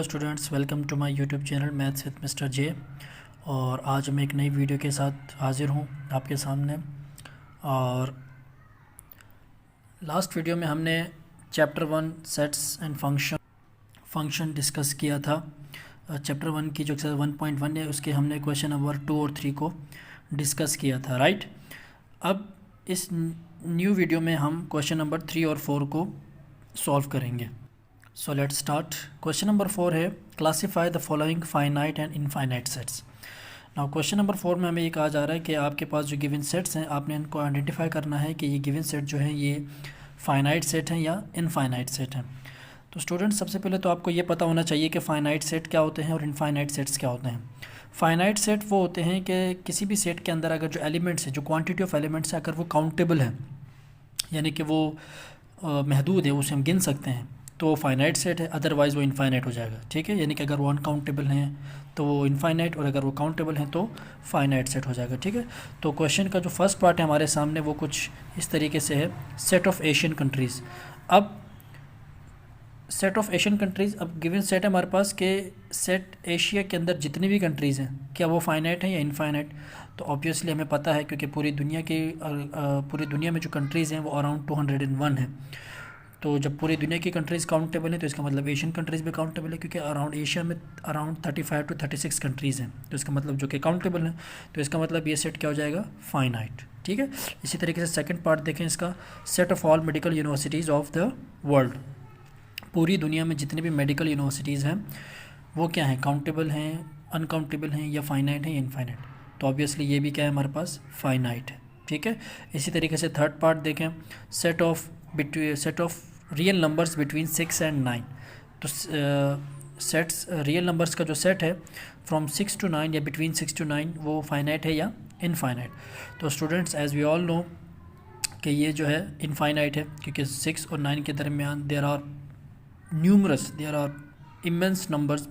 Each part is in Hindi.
Students, welcome to my YouTube channel maths with mister J. और आज मैं एक नई वीडियो के साथ हाज़िर हूँ आपके सामने। और लास्ट वीडियो में हमने chapter 1 sets and function discuss किया था। चैप्टर 1 की जो 1.1 है उसके हमने क्वेश्चन नंबर 2 और 3 को डिस्कस किया था, राइट। अब इस न्यू वीडियो में हम क्वेश्चन नंबर 3 और 4 को सॉल्व करेंगे। So let's start. Question number 4 है, classify the following finite and infinite sets. Now question number 4 में हमें ये कहा जा रहा है कि आपके पास जो गिवन सेट्स हैं आपने इनको आइडेंटिफाई करना है कि ये गिवन सेट जो है ये फाइनाइट सेट हैं या इनफाइनाइट सेट हैं। तो स्टूडेंट, सबसे पहले तो आपको ये पता होना चाहिए कि फाइनाइट सेट क्या होते हैं और इनफाइनाइट सेट्स क्या होते हैं। फाइनाइट सेट वो होते हैं कि किसी भी सेट के अंदर अगर जो एलिमेंट्स है, जो क्वांटिटी ऑफ एलिमेंट्स है, अगर वो काउंटेबल है, यानी कि वो महदूद है, उसे हम गिन सकते हैं, तो वो फाइनाइट सेट है। अदरवाइज़ वो इनफाइनाइट हो जाएगा, ठीक है। यानी कि अगर वो अनकाउंटेबल हैं तो वो इनफाइनाइट, और अगर वो काउंटेबल हैं तो फाइनाइट सेट हो जाएगा, ठीक है। तो क्वेश्चन का जो फर्स्ट पार्ट है हमारे सामने वो कुछ इस तरीके से है, सेट ऑफ एशियन कंट्रीज़। अब सेट ऑफ एशियन कंट्रीज़, अब गिवन सेट है हमारे पास के सेट एशिया के अंदर जितनी भी कंट्रीज़ हैं क्या वो फाइनाइट हैं या इनफाइनाइट। तो ऑब्वियसली हमें पता है क्योंकि पूरी दुनिया में जो कंट्रीज़ हैं वो अराउंड 201 है। तो जब पूरी दुनिया की कंट्रीज़ काउंटेबल है तो इसका मतलब एशियन कंट्रीज़ भी काउंटेबल है, क्योंकि अराउंड एशिया में अराउंड 35 to 36 कंट्रीज़ हैं। तो इसका मतलब जो कि काउंटेबल है, तो इसका मतलब ये सेट क्या हो जाएगा, फाइनाइट, ठीक है। इसी तरीके से सेकंड पार्ट देखें इसका, set of all medical universities of the world. पूरी दुनिया में जितनी भी मेडिकल यूनिवर्सिटीज़ हैं वो क्या हैं, काउंटेबल हैं, अनकाउंटेबल हैं, या फाइनाइट हैं या इनफाइनाइट। तो ऑब्वियसली ये भी क्या है हमारे पास, फाइनाइट है, ठीक है। इसी तरीके से थर्ड पार्ट देखें, set of real numbers between 6 and 9। तो सेट्स रियल नंबर्स का जो सेट है फ्रॉम 6 to 9 या बिटवीन 6 to 9 वो फाइनाइट है या इनफाइनाइट। तो students, as we all know कि ये जो है इनफाइनाइट है, क्योंकि 6 और 9 के दरमियान there are immense numbers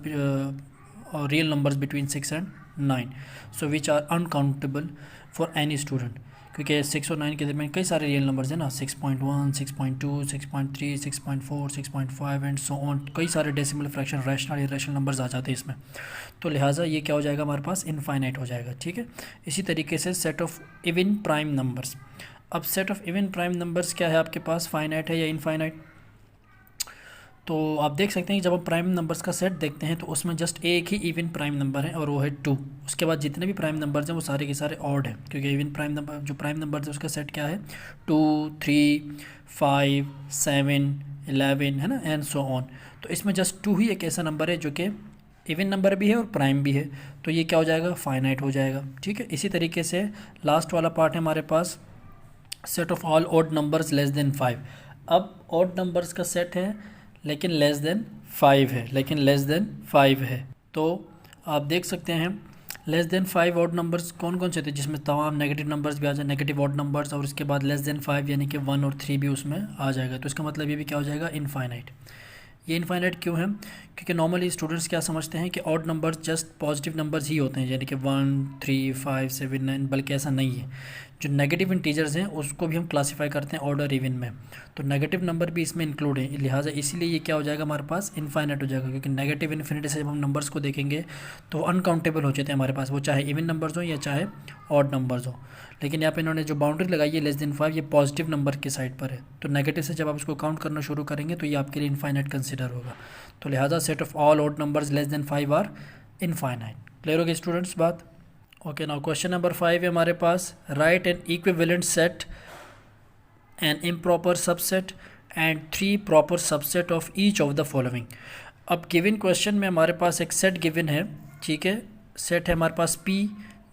or real numbers between 6 and 9, so which are uncountable for any student। क्योंकि 6 और 9 के दरमियान कई सारे रियल नंबर्स हैं ना, 6.1, 6.2, 6.3, 6.4, 6.5 एंड सो ऑन। कई सारे decimal fraction, rational irrational numbers आ जाते हैं इसमें। तो लिहाजा ये क्या हो जाएगा हमारे पास, इनफाइनाइट हो जाएगा, ठीक है। इसी तरीके से set of even prime numbers. अब set of even prime numbers क्या है आपके पास, फाइनाइट है या इनफाइनाइट। तो आप देख सकते हैं कि जब हम प्राइम नंबर्स का सेट देखते हैं तो उसमें जस्ट एक ही इवन प्राइम नंबर है और वो है 2। उसके बाद जितने भी प्राइम नंबर्स हैं वो सारे के सारे ऑड हैं, क्योंकि इवन प्राइम नंबर जो प्राइम नंबर्स है उसका सेट क्या है, 2, 3, 5, 7, 11 है ना, एंड सो ऑन। तो इसमें जस्ट 2 ही एक ऐसा नंबर है जो कि इवन नंबर भी है और प्राइम भी है, तो ये क्या हो जाएगा, फाइनाइट हो जाएगा, ठीक है। इसी तरीके से लास्ट वाला पार्ट है हमारे पास, set of all odd numbers less than 5। अब ऑड नंबर्स का सेट है लेकिन लेस देन 5 है, तो आप देख सकते हैं लेस देन 5 ऑड नंबर्स कौन कौन से थे, जिसमें तमाम नेगेटिव नंबर्स भी आ जाए, नेगेटिव ऑड नंबर्स, और उसके बाद लेस देन 5 यानी कि 1 और 3 भी उसमें आ जाएगा। तो इसका मतलब ये भी क्या हो जाएगा, इनफाइनाइट। ये इनफाइनाइट क्यों है, क्योंकि नॉर्मली स्टूडेंट्स क्या समझते हैं कि odd numbers just positive numbers ही होते हैं, यानी कि 1, 3, 5, 7, 9, बल्कि ऐसा नहीं है। जो नेगेटिव इंटीजर्स हैं उसको भी हम क्लासीफाई करते हैं ऑड और इवन में, तो नेगेटिव नंबर भी इसमें इंक्लूड है। लिहाजा इसीलिए ये क्या हो जाएगा हमारे पास, इनफाइनाइट हो जाएगा, क्योंकि नेगेटिव इन्फिनिटी से जब हम नंबर्स को देखेंगे तो अनकाउंटेबल हो जाते हैं हमारे पास, वो चाहे इवन नंबर्स हो या चाहे ऑड नंबर्स हो। लेकिन यहाँ पे इन्होंने जो बाउंड्री लगाई है लेस देन 5, ये पॉजिटिव नंबर के साइड पर है, तो नेगेटिव से जब आप इसको काउंट करना शुरू करेंगे तो ये आपके लिए इनफाइनाइट कंसिडर होगा। तो लिहाजा set of all odd numbers less than 5 are infinite. Clear हो गई स्टूडेंट्स बात। ओके, नाउ क्वेश्चन नंबर 5 है हमारे पास, right an equivalent set, an improper subset and 3 proper subset of each of the following. अब गिवन क्वेश्चन में हमारे पास एक सेट गिवन है, ठीक है। सेट है हमारे पास P,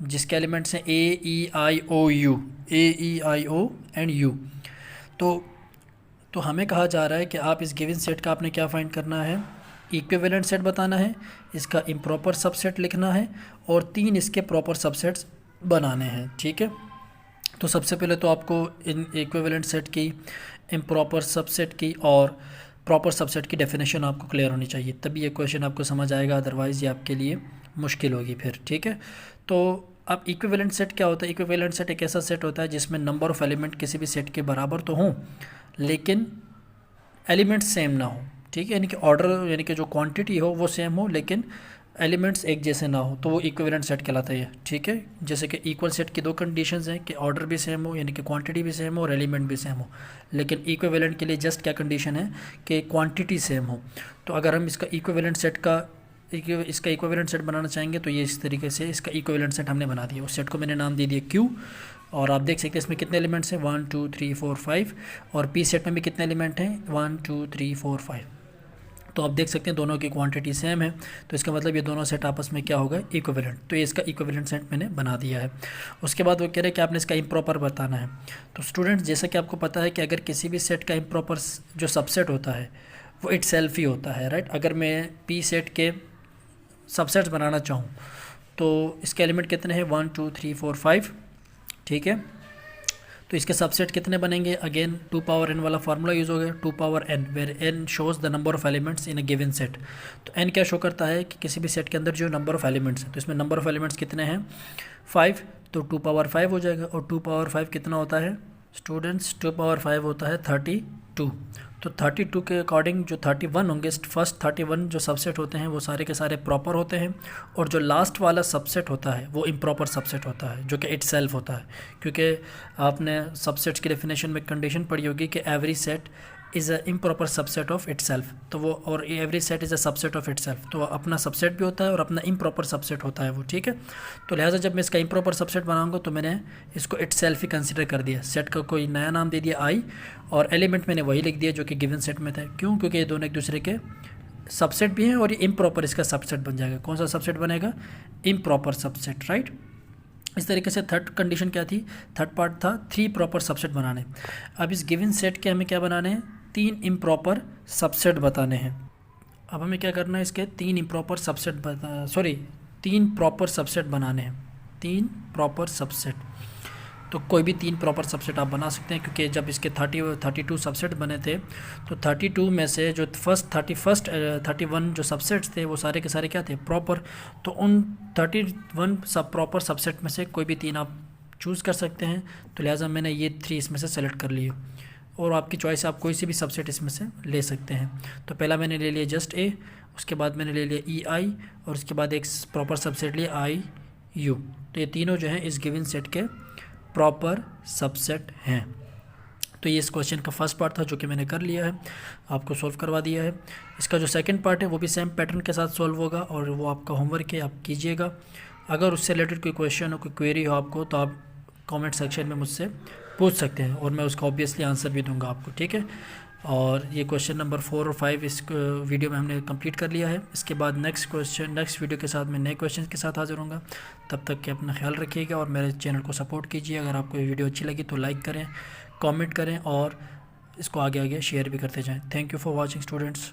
जिसके एलिमेंट्स हैं A, E, I, O and U। तो हमें कहा जा रहा है कि आप इस गिवन सेट का आपने क्या फाइंड करना है, इक्विवेलेंट सेट बताना है, इसका इम्प्रॉपर सबसेट लिखना है, और 3 इसके प्रॉपर सबसेट्स बनाने हैं, ठीक है। तो सबसे पहले तो आपको इन इक्विवेलेंट सेट की, इम्प्रॉपर सबसेट की और प्रॉपर सबसेट की डेफिनेशन आपको क्लियर होनी चाहिए, तभी ये क्वेश्चन आपको समझ आएगा, अदरवाइज़ ये आपके लिए मुश्किल होगी फिर, ठीक है। तो अब इक्विवेलेंट सेट क्या होता है, इक्विवेलेंट सेट एक ऐसा सेट होता है जिसमें नंबर ऑफ़ एलिमेंट किसी भी सेट के बराबर तो हों लेकिन एलिमेंट सेम ना हो, ठीक है, यानी कि ऑर्डर यानी कि जो क्वांटिटी हो वो सेम हो लेकिन एलिमेंट्स एक जैसे ना हो, तो वो इक्विवेलेंट सेट कहलाता है। ठीक है, जैसे कि इक्वल सेट की दो कंडीशंस हैं कि ऑर्डर भी सेम हो यानी कि क्वांटिटी भी सेम हो और एलिमेंट भी सेम हो, लेकिन इक्विवेलेंट के लिए जस्ट क्या कंडीशन है कि क्वांटिटी सेम हो। तो अगर हम इसका इक्विवेलेंट सेट बनाना चाहेंगे तो ये इस तरीके से इसका इक्विवेलेंट सेट हमने बना दिया। उस सेट को मैंने नाम दे दिया क्यू, और आप देख सकते हैं इसमें कितने एलिमेंट्स हैं 1 2 3 4 5, और पी सेट में भी कितने एलिमेंट हैं 1 2 3 4 5। तो आप देख सकते हैं दोनों की क्वांटिटी सेम है, तो इसका मतलब ये दोनों सेट आपस में क्या होगा इक्विवेलेंट। तो ये इसका इक्विवेलेंट सेट मैंने बना दिया है। उसके बाद वो कह रहे हैं कि आपने इसका इम्प्रॉपर बताना है। तो स्टूडेंट्स जैसा कि आपको पता है कि अगर किसी भी सेट का इम्प्रॉपर जो सबसेट होता है वो इटसेल्फ ही होता है, राइट। अगर मैं पी सेट के सबसेट्स बनाना चाहूँ तो इसके एलिमेंट कितने हैं 1 2 3 4 5, ठीक है। तो इसके सबसेट कितने बनेंगे, अगेन 2 पावर n वाला फार्मूला यूज़ हो गया, 2 power n where n shows the number of elements in a given set. तो n क्या शो करता है कि किसी भी सेट के अंदर जो नंबर ऑफ एलिमेंट्स हैं, तो इसमें नंबर ऑफ एलिमेंट्स कितने हैं 5, तो 2 पावर 5 हो जाएगा। और 2 पावर 5 कितना होता है स्टूडेंट्स, 2 पावर 5 होता है 32। तो 32 के अकॉर्डिंग जो 31 होंगे, फर्स्ट 31 जो सबसेट होते हैं वो सारे के सारे प्रॉपर होते हैं, और जो लास्ट वाला सबसेट होता है वो इम्प्रॉपर सबसेट होता है जो कि इटसेल्फ होता है। क्योंकि आपने सबसेट्स की डेफिनेशन में कंडीशन पढ़ी होगी कि every set is a improper subset of itself, तो वो और every set is a subset of itself, तो अपना सबसेट भी होता है और अपना इम्प्रॉपर सबसेट होता है वो, ठीक है। तो लिहाजा जब मैं इसका इम्प्रॉपर सबसेट बनाऊंगा तो मैंने इसको इटसेल्फ ही कंसिडर कर दिया, सेट का कोई नया नाम दे दिया आई, और एलिमेंट मैंने वही लिख दिया जो कि गिवन सेट में था। क्यों, क्योंकि ये दोनों एक दूसरे के सबसेट भी हैं और ये इम्प्रॉपर इसका सबसेट बन जाएगा। कौन सा सबसेट बनेगा, इम्प्रॉपर सबसेट, राइट। इस तरीके से थर्ड कंडीशन क्या थी, थर्ड पार्ट था 3 प्रॉपर सबसेट बनाने। अब इस गिवन सेट के हमें क्या बनाने हैं, 3 इम्प्रॉपर सबसेट बताने हैं। अब हमें क्या करना है, इसके 3 इम्प्रॉपर सबसेट 3 प्रॉपर सबसेट बनाने हैं, 3 प्रॉपर सबसेट। तो कोई भी 3 प्रॉपर सबसेट आप बना सकते हैं, क्योंकि जब इसके 32 सबसेट बने थे तो 32 में से जो फर्स्ट 31 जो सबसेट्स थे वो सारे के सारे क्या थे प्रॉपर। तो उन 31 सब प्रॉपर सबसेट में से कोई भी 3 आप चूज़ कर सकते हैं। तो लिहाजा मैंने ये 3 इसमें से सेलेक्ट कर लिए, और आपकी चॉइस आप कोई सी भी सबसेट इसमें से ले सकते हैं। तो पहला मैंने ले लिया जस्ट ए, उसके बाद मैंने ले लिया ई आई, और उसके बाद एक प्रॉपर सबसेट लिया आई यू। तो ये तीनों जो हैं इस गिवन सेट के प्रॉपर सबसेट हैं। तो ये इस क्वेश्चन का फर्स्ट पार्ट था जो कि मैंने कर लिया है, आपको सॉल्व करवा दिया है। इसका जो सेकंड पार्ट है वो भी सेम पैटर्न के साथ सॉल्व होगा, और वो आपका होमवर्क है, आप कीजिएगा। अगर उससे रिलेटेड कोई क्वेश्चन हो, कोई क्वेरी हो आपको, तो आप कमेंट सेक्शन में मुझसे पूछ सकते हैं, और मैं उसका ऑब्वियसली आंसर भी दूंगा आपको, ठीक है। और ये क्वेश्चन नंबर 4 और 5 इस वीडियो में हमने कंप्लीट कर लिया है। इसके बाद नेक्स्ट वीडियो के साथ मैं नए क्वेश्चन के साथ हाजिर होऊंगा। तब तक के अपना ख्याल रखिएगा और मेरे चैनल को सपोर्ट कीजिए। अगर आपको ये वीडियो अच्छी लगी तो लाइक करें, कमेंट करें, और इसको आगे आगे शेयर भी करते जाएं। Thank you for watching students.